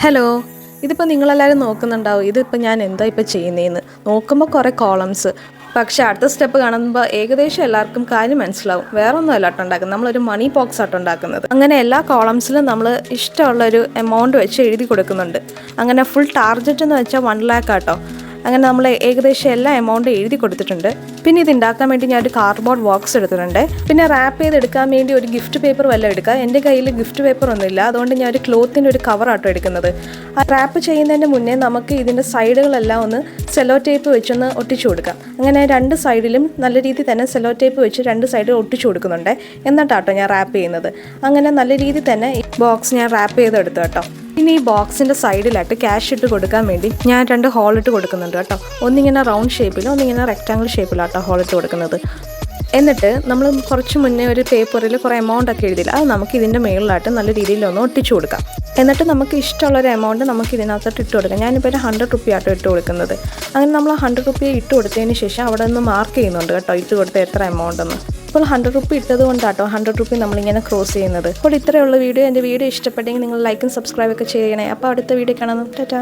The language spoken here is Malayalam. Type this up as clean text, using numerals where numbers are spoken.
ഹലോ, ഇതിപ്പോൾ നിങ്ങളെല്ലാവരും നോക്കുന്നുണ്ടാവും. ഇതിപ്പോൾ ഞാൻ എന്താ ഇപ്പോൾ ചെയ്യുന്നതെന്ന് നോക്കുമ്പോൾ കുറേ കോളംസ്. പക്ഷേ അടുത്ത സ്റ്റെപ്പ് കാണുമ്പോൾ ഏകദേശം എല്ലാവർക്കും കാര്യം മനസ്സിലാവും. വേറെ ഒന്നുമല്ല ആട്ടോ ഉണ്ടാക്കുന്നത്, നമ്മളൊരു മണി ബോക്സ് ആട്ടോ ഉണ്ടാക്കുന്നത്. അങ്ങനെ എല്ലാ കോളംസിലും നമ്മൾ ഇഷ്ടമുള്ളൊരു എമൗണ്ട് വെച്ച് എഴുതി കൊടുക്കുന്നുണ്ട്. അങ്ങനെ ഫുൾ ടാർഗറ്റ് എന്ന് വെച്ചാൽ 1 lakh ആട്ടോ. അങ്ങനെ നമ്മൾ ഏകദേശം എല്ലാ എമൗണ്ടും എഴുതി കൊടുത്തിട്ടുണ്ട്. പിന്നെ ഇത് ഉണ്ടാക്കാൻ വേണ്ടി ഞാൻ ഒരു കാർഡ്ബോർഡ് ബോക്സ് എടുത്തിട്ടുണ്ട്. പിന്നെ റാപ്പ് ചെയ്തെടുക്കാൻ വേണ്ടി ഒരു ഗിഫ്റ്റ് പേപ്പർ വല്ലതും എടുക്കുക. എൻ്റെ കയ്യിൽ ഗിഫ്റ്റ് പേപ്പർ ഒന്നുമില്ല, അതുകൊണ്ട് ഞാൻ ഒരു ക്ലോത്തിൻ്റെ ഒരു കവറാട്ടോ എടുക്കുന്നത്. ആ റാപ്പ് ചെയ്യുന്നതിന് മുന്നേ നമുക്ക് ഇതിൻ്റെ സൈഡുകളെല്ലാം ഒന്ന് സെല്ലോ ടേപ്പ് വെച്ചൊന്ന് ഒട്ടിച്ചു കൊടുക്കാം. അങ്ങനെ 2 സൈഡിലും നല്ല രീതിയിൽ തന്നെ സെല്ലോ ടേപ്പ് വെച്ച് 2 സൈഡിൽ ഒട്ടിച്ചു കൊടുക്കുന്നുണ്ട്. എന്നിട്ടാട്ടോ ഞാൻ റാപ്പ് ചെയ്യുന്നത്. അങ്ങനെ നല്ല രീതിയിൽ തന്നെ ഈ ബോക്സ് ഞാൻ റാപ്പ് ചെയ്തെടുത്തു കേട്ടോ. പിന്നെ ഈ ബോക്സിൻ്റെ സൈഡിലായിട്ട് ക്യാഷ് ഇട്ട് കൊടുക്കാൻ വേണ്ടി ഞാൻ 2 ഹോളിട്ട് കൊടുക്കുന്നുണ്ട് കേട്ടോ. ഒന്നിങ്ങനെ റൗണ്ട് ഷേപ്പിലും ഒന്നിങ്ങനെ റെക്റ്റാങ്കിൾ ഷേപ്പിലാട്ടോ ഹോളിട്ട് കൊടുക്കുന്നത്. എന്നിട്ട് നമ്മൾ കുറച്ച് മുന്നേ ഒരു പേപ്പറിൽ കുറേ എമൗണ്ട് ഒക്കെ എഴുതിയില്ല, അത് നമുക്ക് ഇതിൻ്റെ മുകളിലായിട്ട് നല്ല രീതിയിലൊന്ന് ഒട്ടിച്ചു കൊടുക്കാം. എന്നിട്ട് നമുക്ക് ഇഷ്ടമുള്ളൊരു എമൗണ്ട് നമുക്ക് ഇതിനകത്തോട്ട് ഇട്ട് കൊടുക്കാം. ഞാനിപ്പോൾ ഒരു 100 റുപ്പി ആട്ടോ ഇട്ട് കൊടുക്കുന്നത്. അങ്ങനെ നമ്മൾ 100 റുപ്പി ഇട്ട് കൊടുത്തതിന് ശേഷം അവിടെ നിന്ന് മാർക്ക് ചെയ്യുന്നുണ്ട് കേട്ടോ, ഇട്ട് കൊടുത്ത എത്ര എമൗണ്ട് എന്ന്. അപ്പോൾ 100 റുപ്പി ഇട്ടത് കൊണ്ടാട്ടോ 100 റുപ്പി നമ്മളിങ്ങനെ ക്രോസ് ചെയ്യുന്നത്. അപ്പോൾ ഇത്രയുള്ള വീഡിയോ. എൻ്റെ വീഡിയോ ഇഷ്ടപ്പെട്ടെങ്കിൽ നിങ്ങൾ ലൈക്കും സബ്സ്ക്രൈബ് ഒക്കെ ചെയ്യണേ. അപ്പോൾ അടുത്ത വീഡിയോ കാണാം. ടാറ്റാ.